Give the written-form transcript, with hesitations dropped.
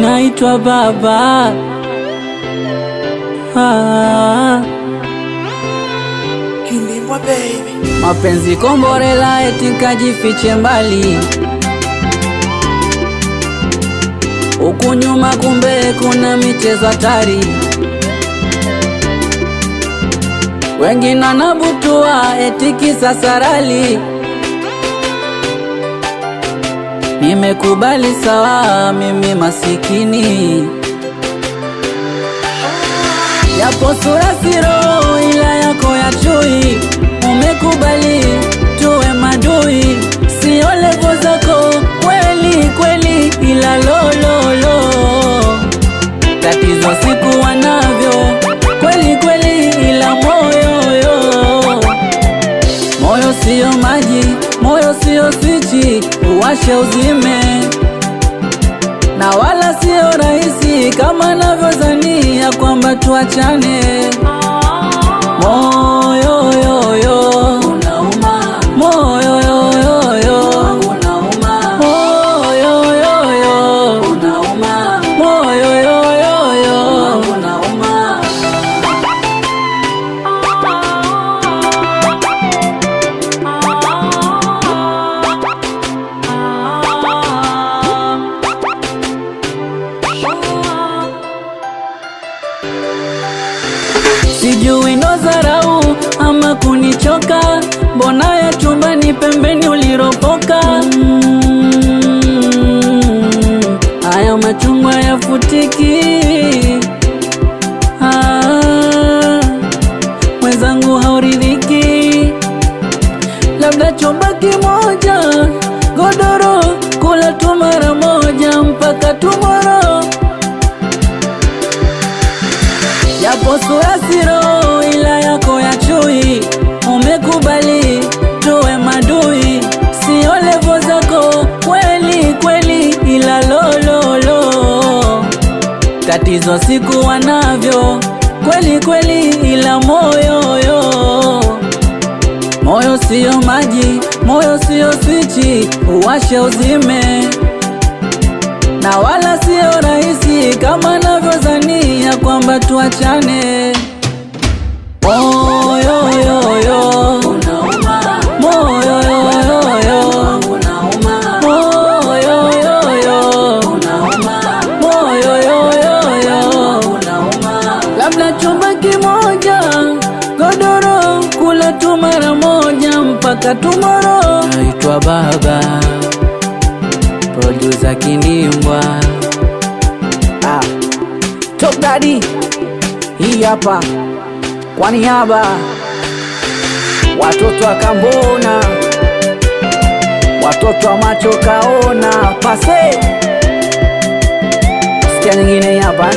naitwa baba. Kilimbwa baby. Mapenzi komborela eti kajifiche mbali, huku nyuma kumbe kuna michezo hatari. Wengine wanabutua eti kisa sarali. Nimekubali sawa, mimi masikini, yapo sura siro ila yako ya chui. Umekubali tuwe madui, sio levo zako kweli kweli, ila lololo. Tatizo siku wanavyo kweli kweli, ila moyo sio maji, moyo sio swichi uwashe uzime, na wala sio rahisi kama navyozania kwamba tuachane. Moyo yoyo unauma, moyo yoyo unauma, moyo yoyo unauma, moyo yoyo unauma. Sijui ndo dharau ama kunichoka, mbona ya chumbani pembeni uliropoka. Haya machungwa yafutiki. Mwenzangu hauridhiki, labda chumba kimoja, godoro kula tu mara moja mpaka tomorrow. Yapo sura siro ila yako ya chui. Umekubali tuwe madui, sio levo zako kweli kweli, ila lololo. Tatizo siku wanavyo kweli kweli, ila moyo sio maji, moyo sio swichi uwashe uzime, na wala sio rahisi kama navyozania kwamba tuachane. Moyo yoyo unauma, moyo yoyo unauma, moyo yoyo unauma, moyo yoyo unauma. Labda chumba kimoja, godoro kula tu mara moja mpaka tomorrow. Naitwa baba, producer Kilimbwa. Top Daddy, hii hapa kwa niaba watoto wa Kambona, watoto wa macho kaona pase. Sikia nyingine hapa.